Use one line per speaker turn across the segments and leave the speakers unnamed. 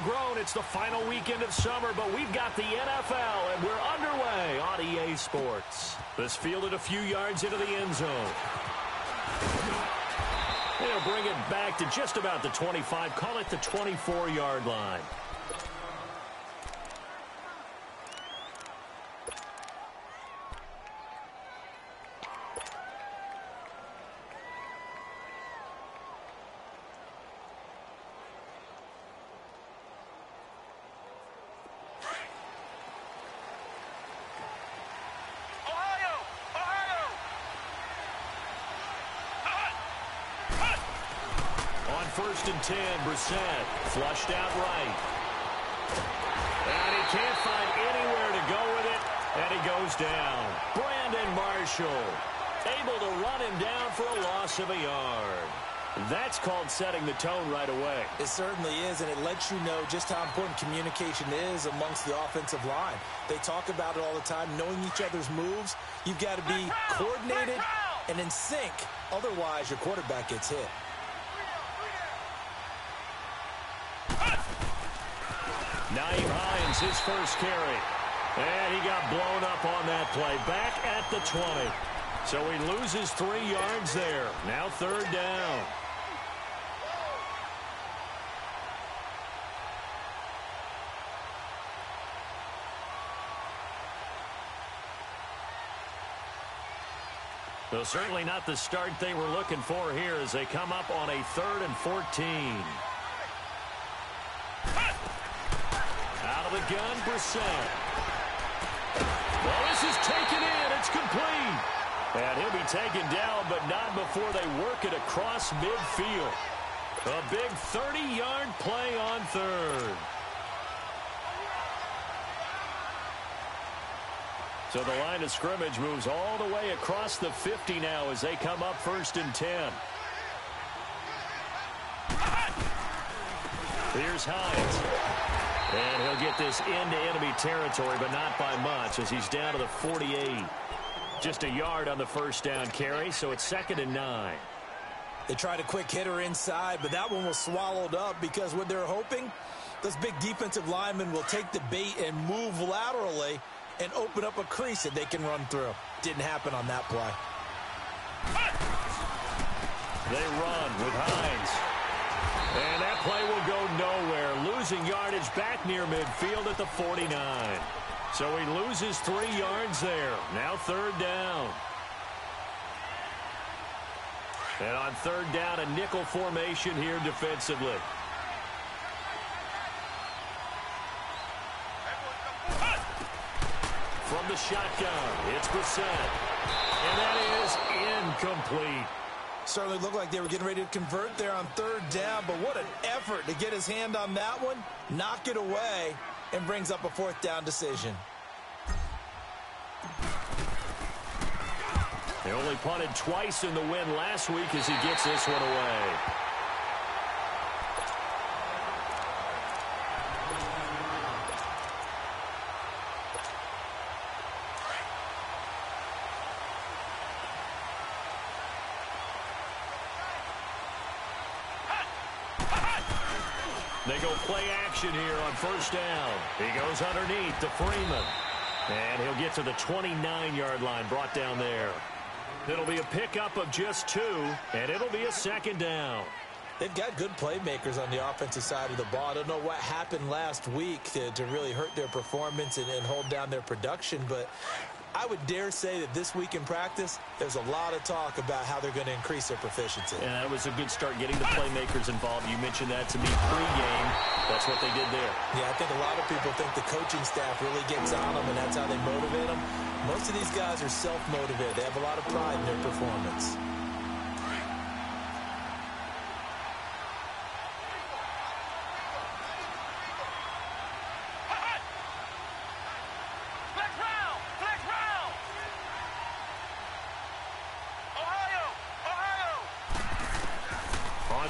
grown. It's the final weekend of summer, but we've got the NFL, and we're underway on EA Sports. This fielded a few yards into the end zone. They'll bring it back to just about the 25. Call it the 24-yard line. First and 10, Brissett flushed out right. And he can't find anywhere to go with it, and he goes down. Brandon Marshall able to run him down for a loss of a yard. That's called setting the tone right away.
It certainly is, and it lets you know just how important communication is amongst the offensive line. They talk about it all the time, knowing each other's moves. You've got to be coordinated and in sync. Otherwise, your quarterback gets hit.
Naeem Hines, his first carry. And he got blown up on that play. Back at the 20. So he loses 3 yards there. Now third down. So certainly not the start they were looking for here as they come up on a 3rd and 14. Out of the gun, Brissett. Well, this is taken in. It's complete. And he'll be taken down, but not before they work it across midfield. A big 30-yard play on third. So the line of scrimmage moves all the way across the 50 now as they come up 1st and 10. Here's Hines. And he'll get this into enemy territory, but not by much as he's down to the 48. Just a yard on the first down carry, so it's 2nd and 9.
They tried a quick hitter inside, but that one was swallowed up because what they're hoping, those big defensive linemen will take the bait and move laterally and open up a crease that they can run through. Didn't happen on that play.
They run with Hines. And that play will go nowhere. Losing yardage back near midfield at the 49. So he loses 3 yards there. Now third down. And on third down, a nickel formation here defensively. From the shotgun, it's Brissett. And that is incomplete.
Certainly looked like they were getting ready to convert there on third down, but what an effort to get his hand on that one, knock it away, and brings up a 4th down decision.
They only punted twice in the win last week as he gets this one away. They go play action here on first down. He goes underneath to Freeman. And he'll get to the 29-yard line, brought down there. It'll be a pickup of just 2, and it'll be a 2nd down.
They've got good playmakers on the offensive side of the ball. I don't know what happened last week to really hurt their performance and hold down their production, but I would dare say that this week in practice, there's a lot of talk about how they're going to increase their proficiency.
And that was a good start getting the playmakers involved. You mentioned that to me pregame. That's what they did there.
Yeah, I think a lot of people think the coaching staff really gets on them, and that's how they motivate them. Most of these guys are self-motivated. They have a lot of pride in their performance.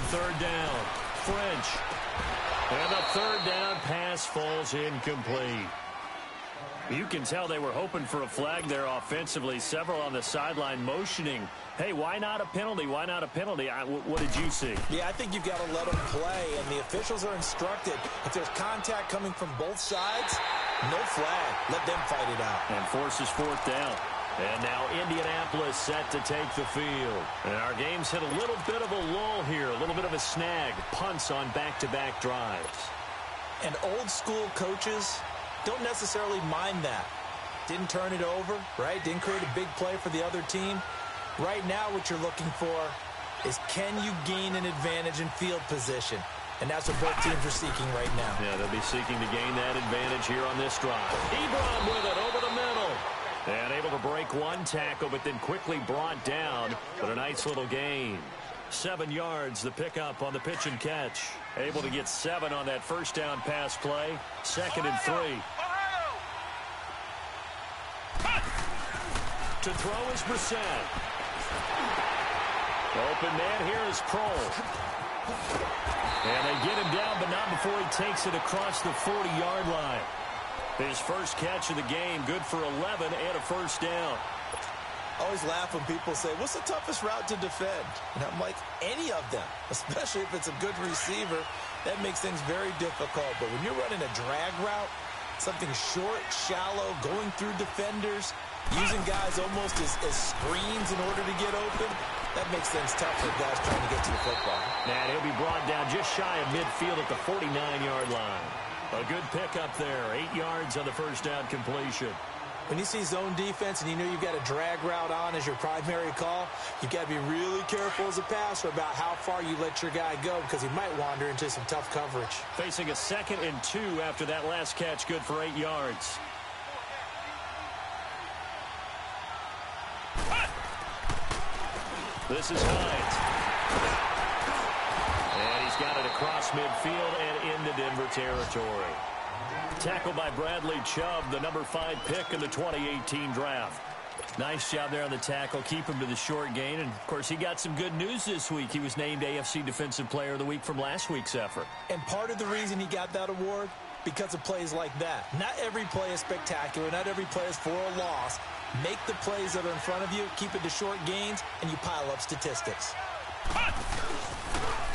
Third down, French. And the third down pass falls incomplete. You can tell they were hoping for a flag there offensively. Several on the sideline motioning, hey, why not a penalty? Why not a penalty? What did you see?
Yeah, I think you've got to let them play, and the officials are instructed. If there's contact coming from both sides, no flag. Let them fight it out.
And forces fourth down. And now Indianapolis set to take the field. And our game's hit a little bit of a lull here, a little bit of a snag. Punts on back-to-back drives.
And old-school coaches don't necessarily mind that. Didn't turn it over, right? Didn't create a big play for the other team. Right now what you're looking for is, can you gain an advantage in field position? And that's what both teams are seeking right now.
Yeah, they'll be seeking to gain that advantage here on this drive. Ebron with it over the middle. And able to break one tackle, but then quickly brought down. But a nice little gain. 7 yards, the pickup on the pitch and catch. Able to get 7 on that first down pass play. 2nd and 3. To throw is Brissett. Open man here is Kroll. And they get him down, but not before he takes it across the 40-yard line. His first catch of the game, good for 11 and a first down.
I always laugh when people say, what's the toughest route to defend? And I'm like, any of them, especially if it's a good receiver. That makes things very difficult. But when you're running a drag route, something short, shallow, going through defenders, using guys almost as screens in order to get open, that makes things tough for guys trying to get to the football.
And he'll be brought down just shy of midfield at the 49-yard line. A good pickup there, 8 yards on the first down completion.
When you see zone defense and you know you've got a drag route on as your primary call, you've got to be really careful as a passer about how far you let your guy go, because he might wander into some tough coverage.
Facing a 2nd and 2 after that last catch, good for 8 yards. This is Hines. And he's got it across midfield and into Denver territory. Tackled by Bradley Chubb, the number 5 pick in the 2018 draft. Nice job there on the tackle. Keep him to the short gain. And, of course, he got some good news this week. He was named AFC Defensive Player of the Week from last week's effort.
And part of the reason he got that award, because of plays like that. Not every play is spectacular. Not every play is for a loss. Make the plays that are in front of you, keep it to short gains, and you pile up statistics.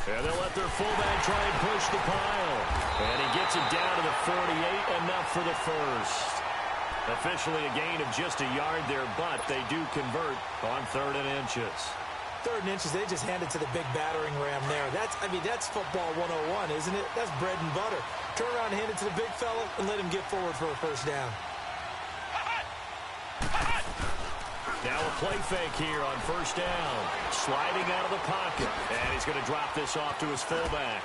And they'll let their fullback try and push the pile. And he gets it down to the 48, enough for the first. Officially a gain of just a yard there, but they do convert on 3rd and inches.
3rd and inches, they just hand it to the big battering ram there. That's football 101, isn't it? That's bread and butter. Turn around and hand it to the big fella and let him get forward for a first down.
Now a play fake here on first down. Sliding out of the pocket. And he's going to drop this off to his fullback.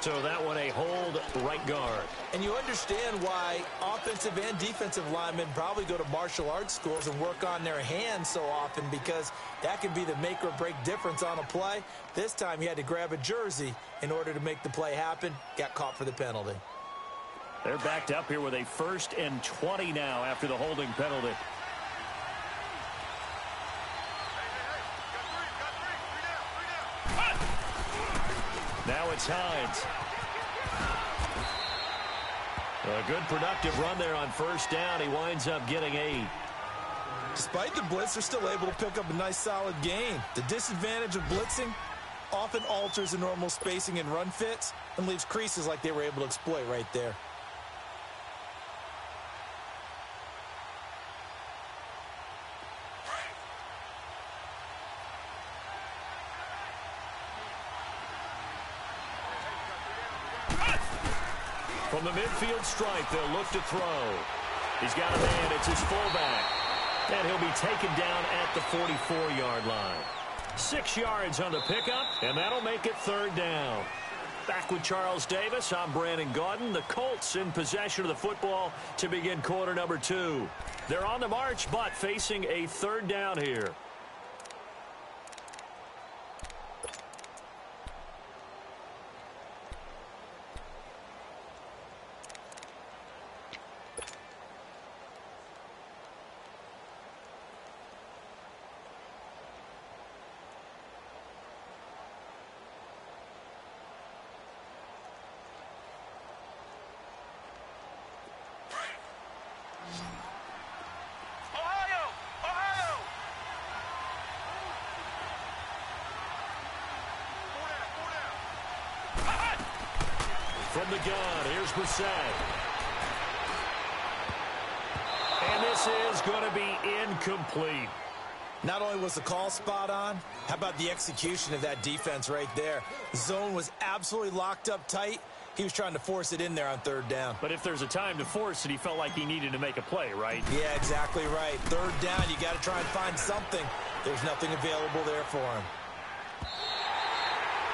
So that one a hold, right guard.
And you understand why offensive and defensive linemen probably go to martial arts schools and work on their hands so often, because that can be the make or break difference on a play. This time he had to grab a jersey in order to make the play happen. Got caught for the penalty.
They're backed up here with a 1st and 20 now after the holding penalty. Now it's Hines. A good productive run there on first down. He winds up getting 8.
Despite the blitz, they're still able to pick up a nice solid gain. The disadvantage of blitzing often alters the normal spacing and run fits and leaves creases like they were able to exploit right there.
From the midfield stripe, they'll look to throw. He's got a man. It's his fullback. And he'll be taken down at the 44-yard line. 6 yards on the pickup, and that'll make it 3rd down. Back with Charles Davis, I'm Brandon Gaudin. The Colts in possession of the football to begin quarter number 2. They're on the march, but facing a 3rd down here. From the gun, here's Brissett. And this is going to be incomplete.
Not only was the call spot on, how about the execution of that defense right there? The zone was absolutely locked up tight. He was trying to force it in there on third down.
But if there's a time to force it, he felt like he needed to make a play, right?
Yeah, exactly right. Third down, you got to try and find something. There's nothing available there for him.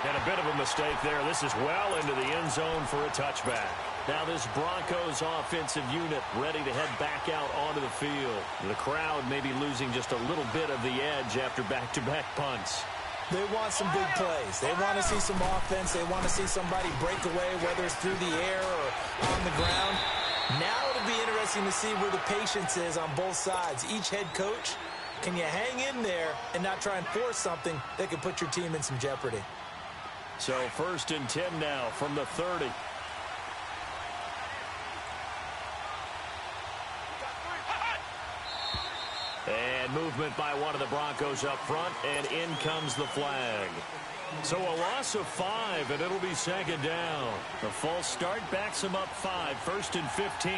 And a bit of a mistake there. This is well into the end zone for a touchback. Now this Broncos offensive unit ready to head back out onto the field. The crowd may be losing just a little bit of the edge after back-to-back punts.
They want some big plays. They want to see some offense. They want to see somebody break away, whether it's through the air or on the ground. Now it'll be interesting to see where the patience is on both sides. Each head coach, can you hang in there and not try and force something that could put your team in some jeopardy?
So 1st and 10 now from the 30. And movement by one of the Broncos up front, and in comes the flag. So a loss of 5, and it'll be 2nd down. The false start backs him up 5, 1st and 15.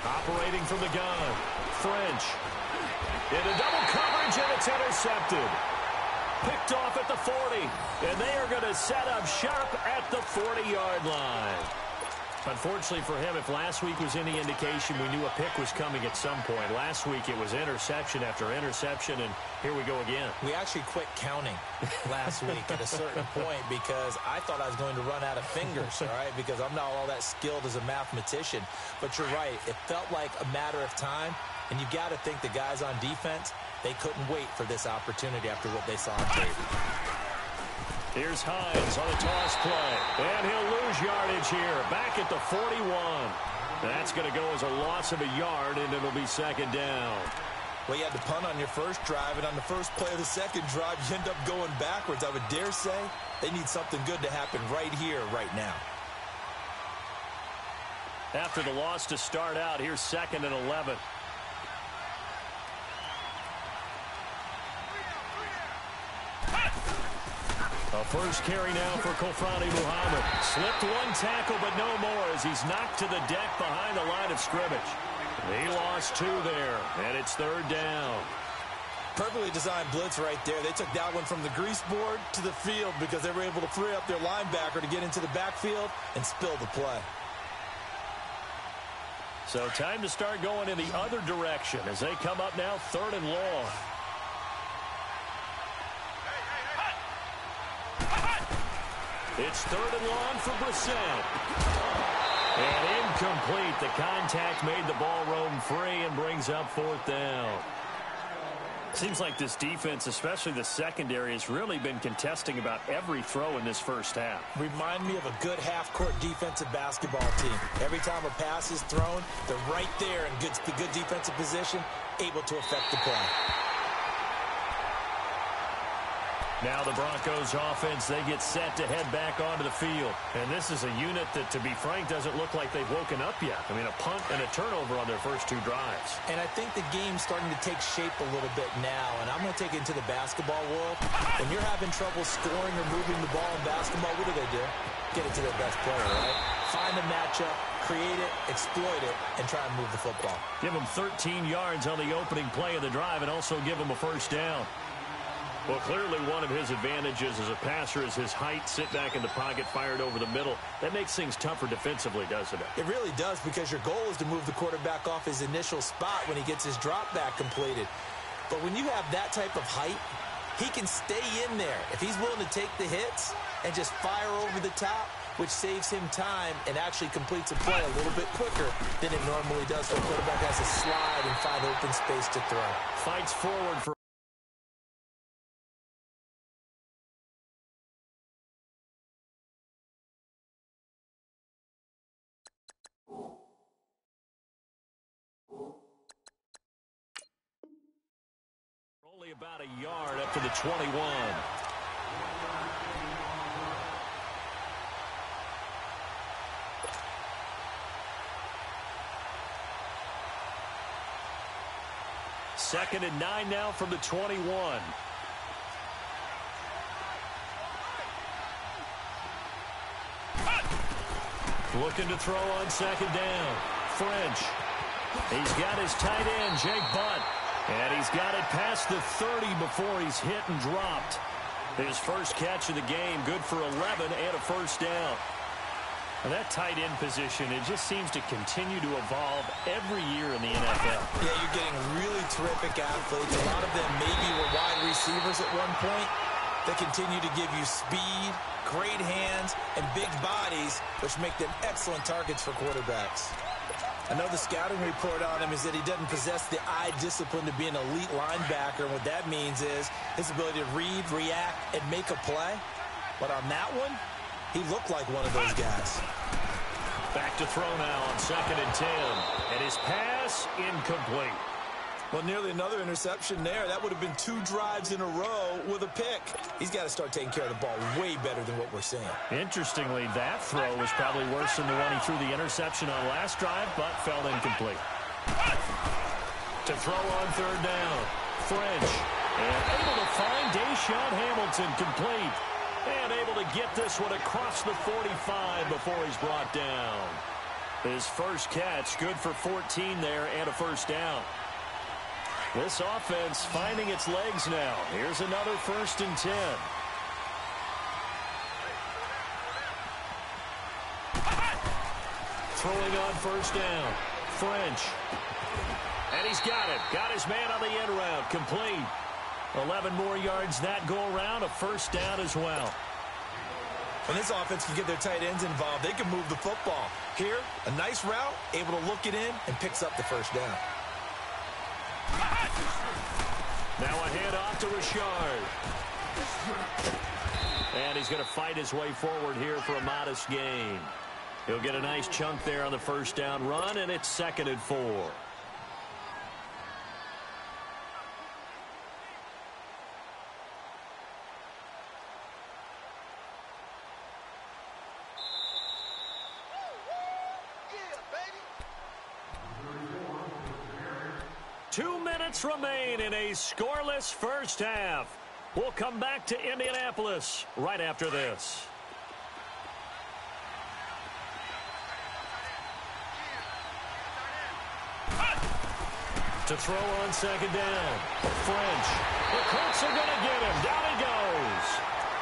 Operating from the gun, French. Into double coverage, and it's intercepted. Picked off at the 40, and they are going to set up shop at the 40-yard line. Unfortunately for him, if last week was any indication, we knew a pick was coming at some point. Last week it was interception after interception, and here we go again.
We actually quit counting last week at a certain point because I thought I was going to run out of fingers, all right, because I'm not all that skilled as a mathematician. But you're right. It felt like a matter of time, and you got to think the guys on defense, they couldn't wait for this opportunity after what they saw on tape.
Here's Hines on the toss play, and he'll lose yardage here, back at the 41. That's going to go as a loss of a yard, and it'll be 2nd down.
Well, you had to punt on your first drive, and on the first play of the second drive, you end up going backwards. I would dare say they need something good to happen right here, right now.
After the loss to start out, here's 2nd and 11. A first carry now for Kofrani Muhammad. Slipped one tackle, but no more as he's knocked to the deck behind the line of scrimmage. He lost 2 there, and it's 3rd down.
Perfectly designed blitz right there. They took that one from the grease board to the field because they were able to free up their linebacker to get into the backfield and spill the play.
So time to start going in the other direction as they come up now 3rd and long. It's 3rd and long for Brissett. And incomplete. The contact made the ball roam free and brings up 4th down. Seems like this defense, especially the secondary, has really been contesting about every throw in this first half.
Remind me of a good half-court defensive basketball team. Every time a pass is thrown, they're right there in the good defensive position, able to affect the play.
Now the Broncos offense, they get set to head back onto the field. And this is a unit that, to be frank, doesn't look like they've woken up yet. I mean, a punt and a turnover on their first 2 drives.
And I think the game's starting to take shape a little bit now. And I'm going to take it into the basketball world. When you're having trouble scoring or moving the ball in basketball, what do? Get it to their best player, right? Find a matchup, create it, exploit it, and try and move the football.
Give them 13 yards on the opening play of the drive and also give them a first down. Well, clearly one of his advantages as a passer is his height, sit back in the pocket, fired over the middle. That makes things tougher defensively, doesn't it?
It really does, because your goal is to move the quarterback off his initial spot when he gets his drop back completed. But when you have that type of height, he can stay in there. If he's willing to take the hits and just fire over the top, which saves him time and actually completes a play a little bit quicker than it normally does, so the quarterback has to slide and find open space to throw.
Fights forward for only about a yard up to the 21. Second and 9 now from the 21. Looking to throw on second down. French. He's got his tight end, Jake Butt. And he's got it past the 30 before he's hit and dropped. His first catch of the game, good for 11 and a first down.
And that tight end position, it just seems to continue to evolve every year in the NFL.
Yeah, you're getting really terrific athletes. A lot of them maybe were wide receivers at one point. They continue to give you speed, great hands, and big bodies, which make them excellent targets for quarterbacks. I know the scouting report on him is that he doesn't possess the eye discipline to be an elite linebacker. And what that means is his ability to read, react, and make a play. But on that one, he looked like one of those guys.
Back to throw now on 2nd and 10. And his pass incomplete.
Well, nearly another interception there. That would have been 2 drives in a row with a pick. He's got to start taking care of the ball way better than what we're seeing.
Interestingly, that throw was probably worse than the one he threw the interception on last drive, but fell incomplete.
To throw on 3rd down. French. And able to find Deshaun Hamilton complete. And able to get this one across the 45 before he's brought down. His first catch, good for 14 there and a first down. This offense finding its legs now. Here's another 1st and 10. Throwing on 1st down. French. And he's got it. Got his man on the end route. Complete. 11 more yards that go around. A first down as well.
When this offense can get their tight ends involved, they can move the football. Here, a nice route, able to look it in, and picks up the first down.
Now a handoff to Richard. And he's going to fight his way forward here for a modest gain. He'll get a nice chunk there on the first down run, and it's 2nd and 4. Remain in a scoreless first half. We'll come back to Indianapolis right after this. To throw on 2nd down. French. The Colts are going to get him. Down he goes.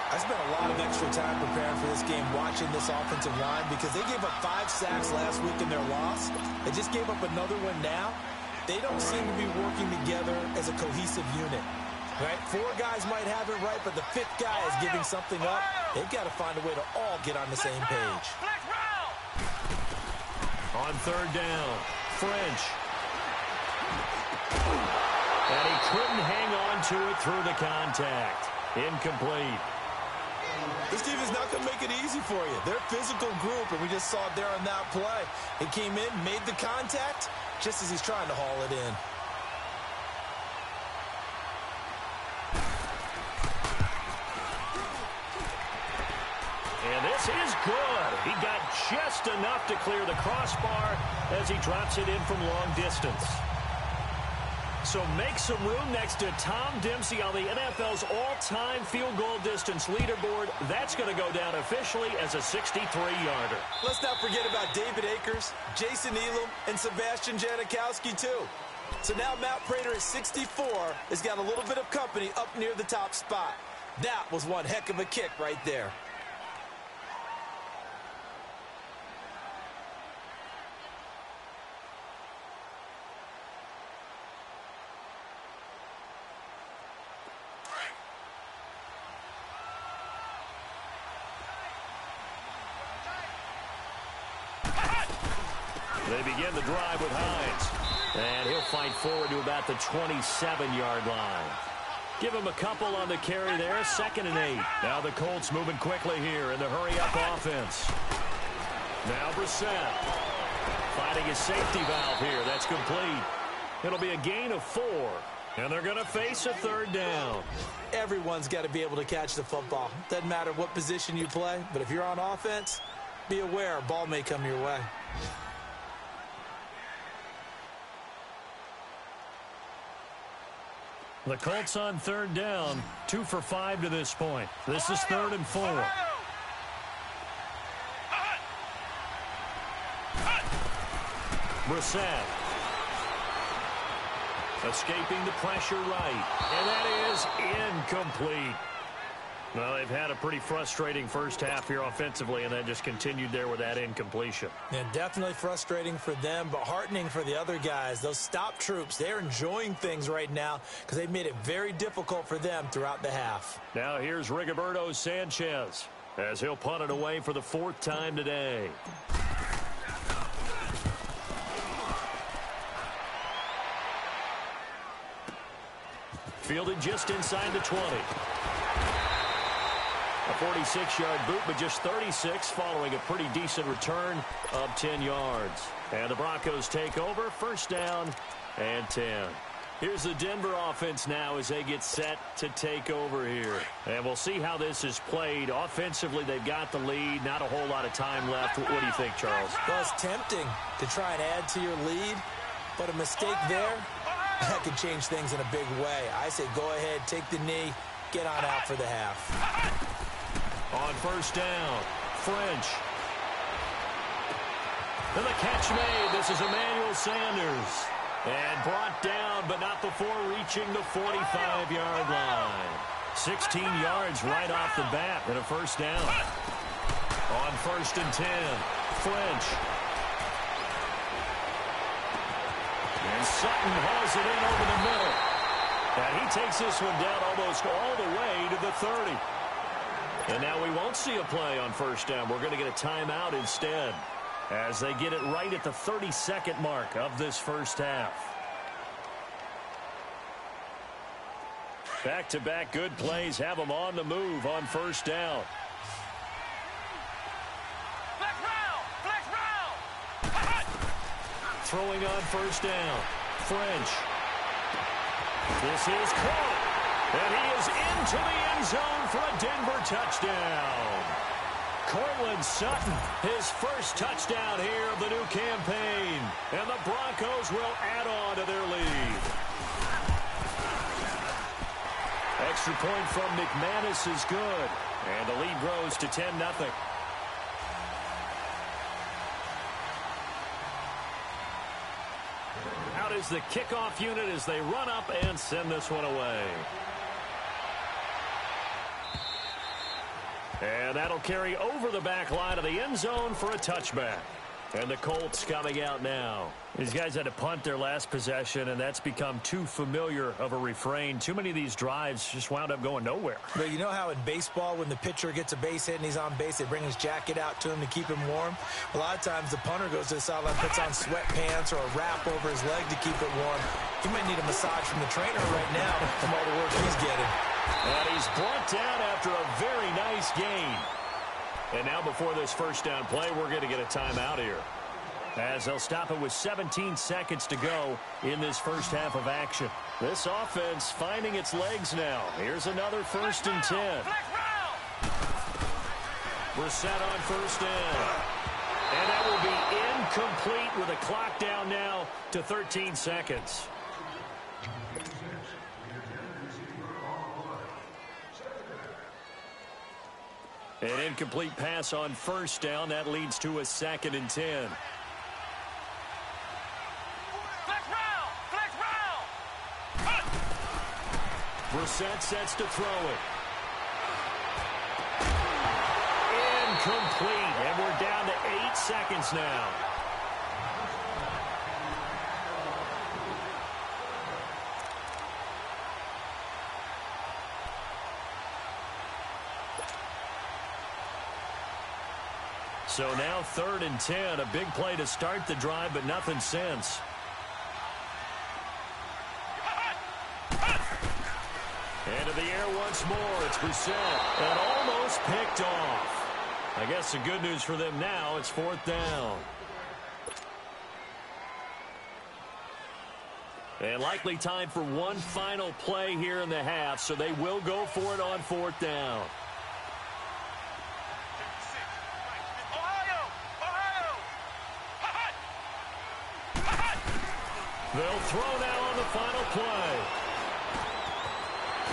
I spent a lot of extra time preparing for this game watching this offensive line because they gave up 5 sacks last week in their loss. They just gave up another one now. They don't seem to be working together as a cohesive unit. Right? 4 guys might have it right, but the 5th guy is giving something up. They've got to find a way to all get on the same page.
On 3rd down, French. And he couldn't hang on to it through the contact. Incomplete.
This team is not going to make it easy for you. They're a physical group, and we just saw it there on that play. He came in, made the contact, just as he's trying to haul it in.
And this is good. He got just enough to clear the crossbar as he drops it in from long distance. So make some room next to Tom Dempsey on the NFL's all-time field goal distance leaderboard. That's going to go down officially as a 63-yarder.
Let's not forget about David Akers, Jason Elam, and Sebastian Janikowski, too. So now Matt Prater at 64 has got a little bit of company up near the top spot. That was one heck of a kick right there.
They begin the drive with Hines. And he'll fight forward to about the 27-yard line. Give him a couple on the carry there. 2nd and 8. Now the Colts moving quickly here in the hurry-up offense. Now Brissett. Finding his safety valve here. That's complete. It'll be a gain of 4. And they're going to face a 3rd down.
Everyone's got to be able to catch the football. Doesn't matter what position you play, but if you're on offense, be aware a ball may come your way.
The Colts on 3rd down, 2 for 5 to this point. This is 3rd and 4. Brissett. Escaping the pressure right. And that is incomplete. Well, they've had a pretty frustrating first half here offensively, and that just continued there with that incompletion.
Yeah, definitely frustrating for them, but heartening for the other guys. Those stop troops, they're enjoying things right now because they've made it very difficult for them throughout the half.
Now here's Rigoberto Sanchez as he'll punt it away for the 4th time today. Fielded just inside the 20. A 46-yard boot, but just 36 following a pretty decent return of 10 yards. And the Broncos take over, 1st down and 10. Here's the Denver offense now as they get set to take over here. And we'll see how this is played. Offensively, they've got the lead. Not a whole lot of time left. What do you think, Charles?
Well, it's tempting to try and add to your lead, but a mistake there, that could change things in a big way. I say go ahead, take the knee, get on out for the half.
On 1st down, French. And the catch made. This is Emmanuel Sanders. And brought down, but not before reaching the 45-yard line. 16 yards right off the bat and a 1st down. On 1st and 10, French. And Sutton hauls it in over the middle. And he takes this one down almost all the way to the 30. And now we won't see a play on 1st down. We're going to get a timeout instead as they get it right at the 32nd mark of this first half. Back-to-back good plays have them on the move on 1st down. Throwing on 1st down. French. This is caught. And he is into the end zone for a Denver touchdown. Cortland Sutton, his first touchdown here of the new campaign. And the Broncos will add on to their lead. Extra point from McManus is good. And the lead grows to 10-0. Out is the kickoff unit as they run up and send this one away. And that'll carry over the back line of the end zone for a touchback. And the Colts coming out now. These guys had to punt their last possession, and that's become too familiar of a refrain. Too many of these drives just wound up going nowhere.
But you know how in baseball, when the pitcher gets a base hit and he's on base, they bring his jacket out to him to keep him warm? A lot of times the punter goes to the sideline, puts on sweatpants or a wrap over his leg to keep it warm. He might need a massage from the trainer right now from all the work he's getting.
And he's brought down after a very nice gain. And now before this 1st down play, we're going to get a timeout here, as they'll stop it with 17 seconds to go in this first half of action. This offense finding its legs now. Here's another 1st and 10. Brissett on 1st down. And that will be incomplete with a clock down now to 13 seconds. An incomplete pass on 1st down. That leads to a 2nd and 10. Brissett sets to throw it. Incomplete. And we're down to 8 seconds now. So now 3rd and 10. A big play to start the drive, but nothing since. Into the air once more. It's Brissett. And almost picked off. I guess the good news for them now, it's 4th down. And likely time for one final play here in the half, so they will go for it on 4th down. They'll throw now on the final play.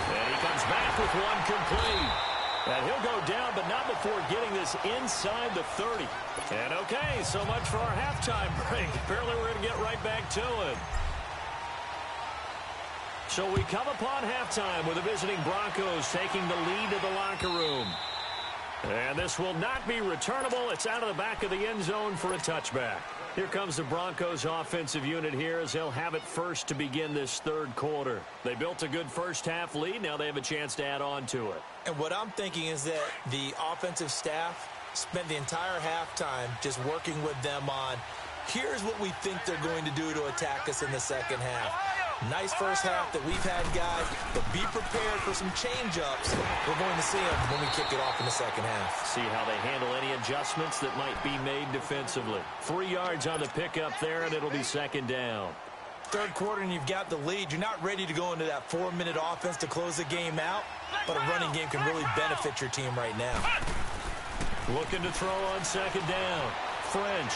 And he comes back with one complete. And he'll go down, but not before getting this inside the 30. And okay, so much for our halftime break. Apparently we're going to get right back to it. So we come upon halftime with the visiting Broncos taking the lead to the locker room. And this will not be returnable. It's out of the back of the end zone for a touchback. Here comes the Broncos offensive unit here as they'll have it first to begin this third quarter. They built a good first-half lead. Now they have a chance to add on to it.
And what I'm thinking is that the offensive staff spent the entire halftime just working with them on, here's what we think they're going to do to attack us in the second half. Nice first half that we've had, guys, but be prepared for some change-ups. We're going to see them when we kick it off in the second half.
See how they handle any adjustments that might be made defensively. 3 yards on the pickup there, and it'll be second down.
Third quarter, and you've got the lead. You're not ready to go into that 4-minute offense to close the game out, but a running game can really benefit your team right now.
Looking to throw on second down. French.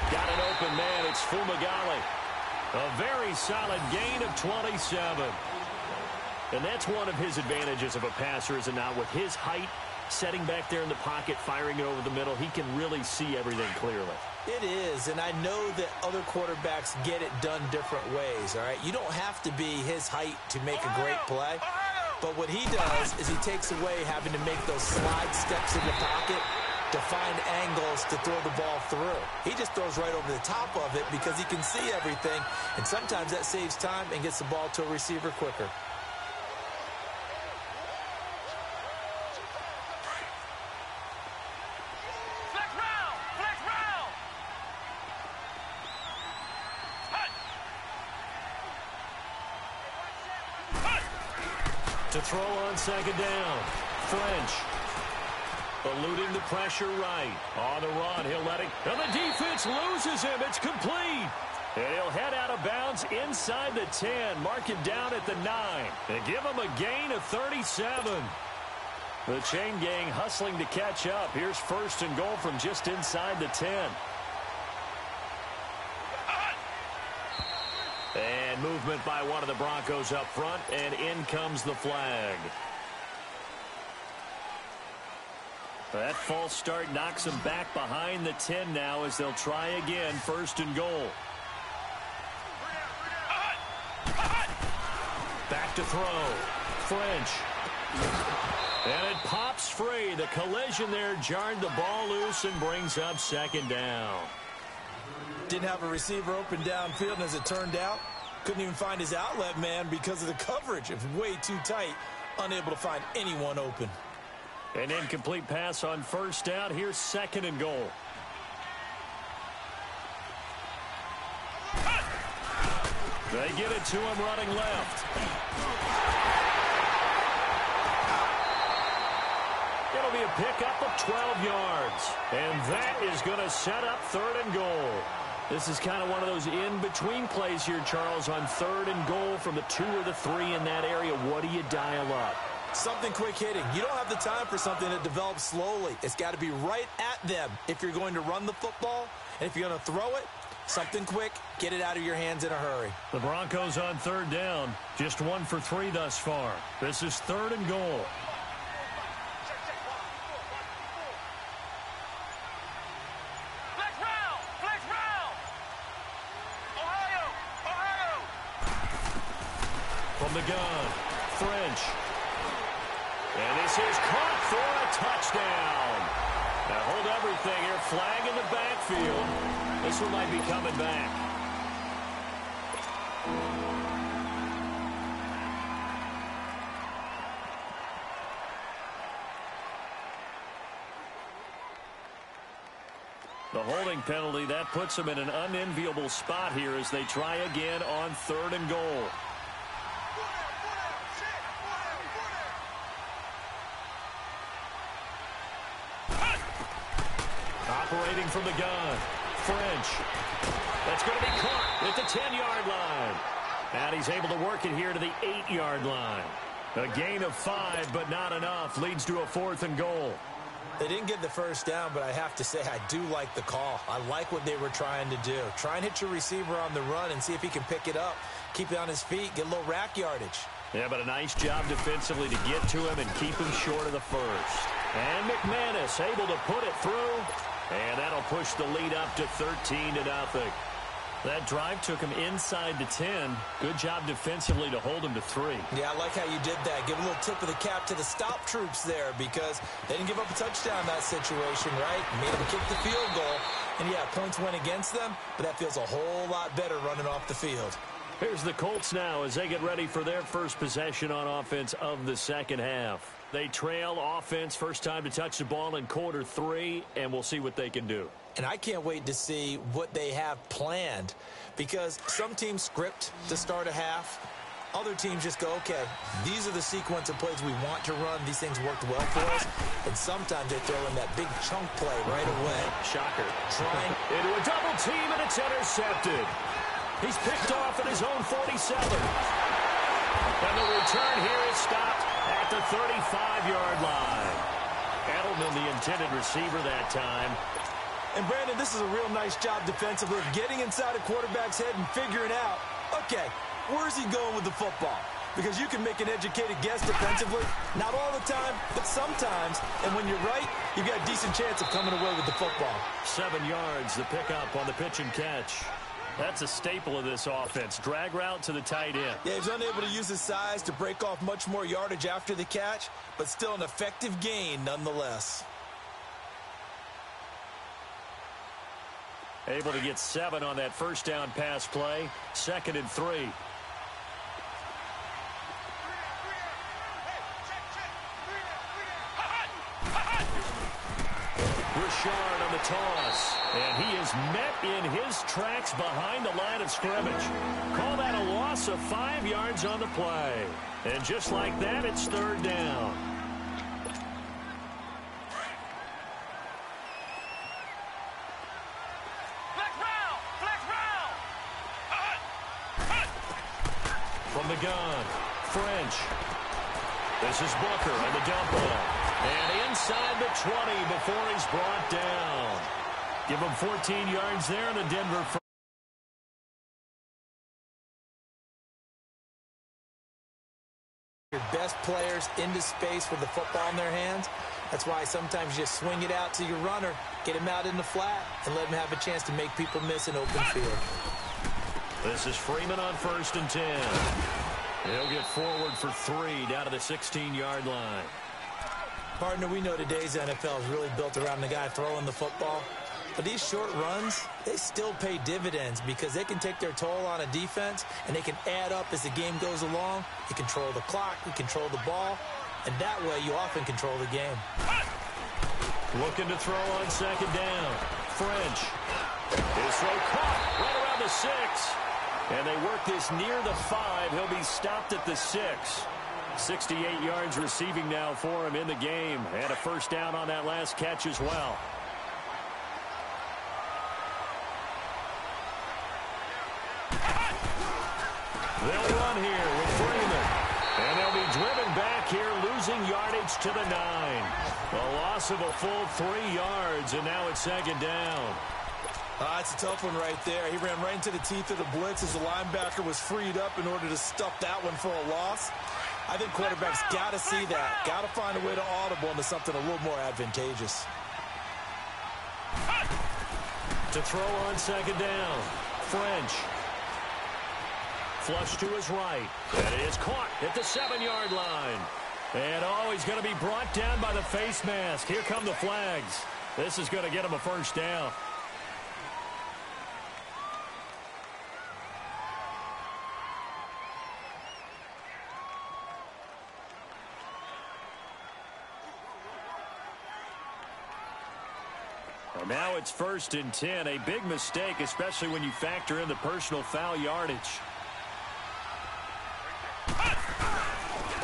Got an open man. It's Fumagalli. A very solid gain of 27. And that's one of his advantages of a passer, is it not? With his height, setting back there in the pocket, firing it over the middle, he can really see everything clearly.
It is, and I know that other quarterbacks get it done different ways, all right? You don't have to be his height to make a great play. But what he does is he takes away having to make those slide steps in the pocket to find angles to throw the ball through. He just throws right over the top of it because he can see everything, and sometimes that saves time and gets the ball to a receiver quicker.
To throw on second down. French. Eluding the pressure right. On the run, he'll let it. And the defense loses him. It's complete. And he'll head out of bounds inside the 10. Mark it down at the 9. And give him a gain of 37. The chain gang hustling to catch up. Here's first and goal from just inside the 10. And movement by one of the Broncos up front. And in comes the flag. That false start knocks them back behind the 10 now as they'll try again, first and goal. Back to throw. French. And it pops free. The collision there jarred the ball loose and brings up second down.
Didn't have a receiver open downfield, and as it turned out, couldn't even find his outlet man because of the coverage. It was way too tight, unable to find anyone open.
An incomplete pass on first down. Here's second and goal. They get it to him running left. It'll be a pickup of 12 yards. And that is going to set up third and goal. This is kind of one of those in-between plays here, Charles, on third and goal from the 2 or the 3 in that area. What do you dial up?
Something quick hitting. You don't have the time for something that develops slowly. It's got to be right at them if you're going to run the football. And if you're going to throw it, something quick, get it out of your hands in a hurry.
The Broncos on third down. Just 1 for 3 thus far. This is third and goal. From the gun, French. And this is caught for a touchdown. Now hold everything here. Flag in the backfield. This one might be coming back. The holding penalty, that puts them in an unenviable spot here as they try again on third and goal. Operating from the gun, French. That's going to be caught at the 10-yard line. And he's able to work it here to the 8-yard line. A gain of 5, but not enough. Leads to a 4th and goal.
They didn't get the first down, but I have to say I do like the call. I like what they were trying to do. Try and hit your receiver on the run and see if he can pick it up. Keep it on his feet, get a little rack yardage.
Yeah, but a nice job defensively to get to him and keep him short of the first. And McManus able to put it through. And that'll push the lead up to 13-0. That drive took him inside the 10. Good job defensively to hold him to 3.
Yeah, I like how you did that. Give a little tip of the cap to the stop troops there because they didn't give up a touchdown in that situation, right? Made them kick the field goal. And, yeah, points went against them, but that feels a whole lot better running off the field.
Here's the Colts now as they get ready for their first possession on offense of the second half. They trail offense first time to touch the ball in quarter 3, and we'll see what they can do.
And I can't wait to see what they have planned because some teams script to start a half. Other teams just go, okay, these are the sequence of plays we want to run. These things worked well for us. And sometimes they throw in that big chunk play right away.
Shocker.
Trying
into a double team, and it's intercepted. He's picked off at his own 47. And the return here is stopped at the 35-yard line. Edelman, the intended receiver that time.
And, Brandon, this is a real nice job defensively of getting inside a quarterback's head and figuring out, okay, where's he going with the football? Because you can make an educated guess defensively. Not all the time, but sometimes. And when you're right, you've got a decent chance of coming away with the football.
7 yards, the pickup on the pitch and catch. That's a staple of this offense. Drag route to the tight end.
Yeah, he's unable to use his size to break off much more yardage after the catch, but still an effective gain nonetheless.
Able to get 7 on that first down pass play. 2nd and 3. Richard on the toss. And he is met in his tracks behind the line of scrimmage. Call that a loss of 5 yards on the play. And just like that, it's 3rd down. From the gun, French. This is Booker on the dump off. And inside the 20 before he's brought down. Give him 14 yards there in the Denver.
Your best players into space with the football in their hands. That's why sometimes you just swing it out to your runner, get him out in the flat, and let him have a chance to make people miss an open field.
This is Freeman on 1st and 10. He'll get forward for 3 down to the 16-yard line.
Partner, we know today's NFL is really built around the guy throwing the football. But these short runs, they still pay dividends because they can take their toll on a defense and they can add up as the game goes along. You control the clock, you control the ball, and that way you often control the game.
Looking to throw on 2nd down. French. His throw caught right around the 6. And they work this near the 5. He'll be stopped at the 6. 68 yards receiving now for him in the game. And a first down on that last catch as well. They'll run here with Freeman. And they'll be driven back here, losing yardage to the 9. A loss of a full 3 yards, and now it's 2nd down.
That's a tough one right there. He ran right into the teeth of the blitz as the linebacker was freed up in order to stuff that one for a loss. I think quarterbacks got to see that. Got to find a way to audible into something a little more advantageous.
To throw on 2nd down. French. Flush to his right. And it is caught at the 7-yard line. And, he's going to be brought down by the face mask. Here come the flags. This is going to get him a first down. Now it's 1st and 10. A big mistake, especially when you factor in the personal foul yardage.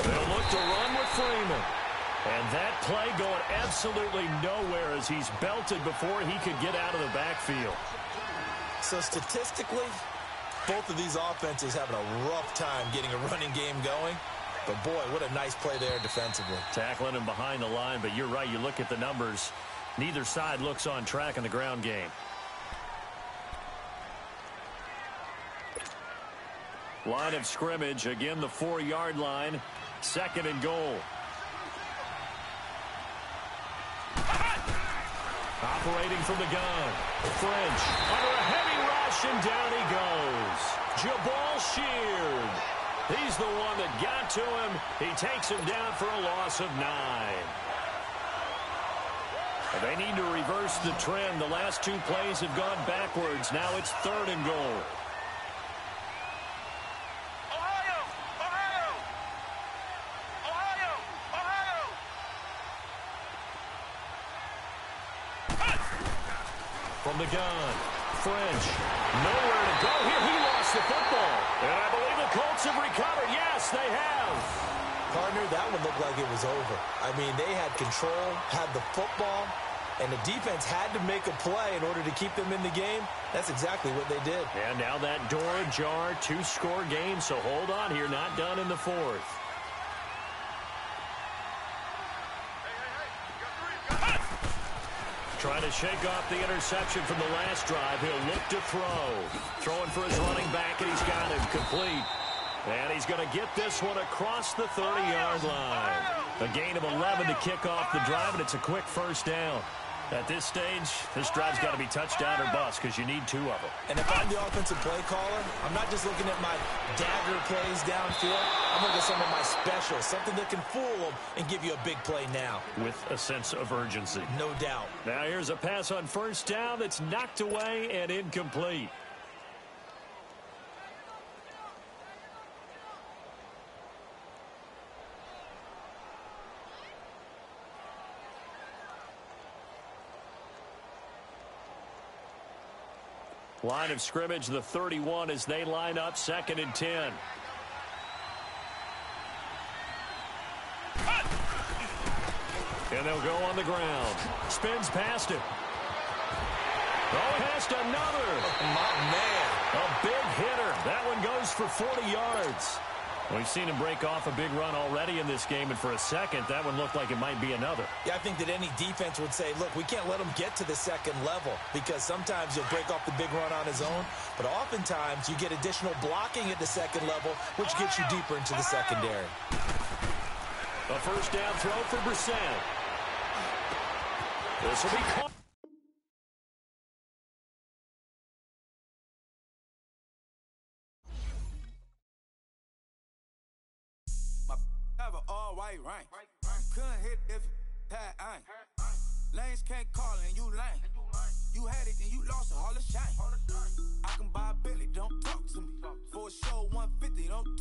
They'll look to run with Freeman. And that play going absolutely nowhere as he's belted before he could get out of the backfield.
So statistically, both of these offenses having a rough time getting a running game going. But, boy, what a nice play there defensively.
Tackling him behind the line, but you're right. You look at the numbers. Neither side looks on track in the ground game. Line of scrimmage, again the 4-yard line. 2nd and goal. Operating from the gun. French under a heavy rush, and down he goes. Jabal Sheard. He's the one that got to him. He takes him down for a loss of 9. They need to reverse the trend. The last 2 plays have gone backwards. Now it's 3rd and goal. From the gun, French, nowhere to go here. He lost the football. And I believe the Colts have recovered. Yes, they have.
Partner, that one looked like it was over. I mean, they had control, had the football, and the defense had to make a play in order to keep them in the game. That's exactly what they did.
And now that door ajar, 2-score game, so hold on here, not done in the 4th. Trying to shake off the interception from the last drive. He'll look to throw. Throwing for his running back, and he's got him complete. And he's going to get this one across the 30-yard line. A gain of 11 to kick off the drive, and it's a quick 1st down. At this stage, this drive's got to be touchdown or bust because you need 2 of them.
And if I'm the offensive play caller, I'm not just looking at my dagger plays downfield. I'm looking at some of my specials, something that can fool them and give you a big play now.
With a sense of urgency.
No doubt.
Now here's a pass on 1st down that's knocked away and incomplete. Line of scrimmage, the 31 as they line up, 2nd and 10. And they'll go on the ground. Spins past it. Oh, past another.
My man.
A big hitter. That one goes for 40 yards. We've seen him break off a big run already in this game, and for a second, that one looked like it might be another.
Yeah, I think that any defense would say, look, we can't let him get to the 2nd level because sometimes he'll break off the big run on his own, but oftentimes you get additional blocking at the 2nd level, which gets you deeper into the secondary.
A 1st down throw for Brissett. This will be caught.
All-white rank. Couldn't hit if had ain't. Lanes can't call and you lame. You had it and you lost a Hall of Shame. I can buy a Billy, don't talk to me. For a show 150, don't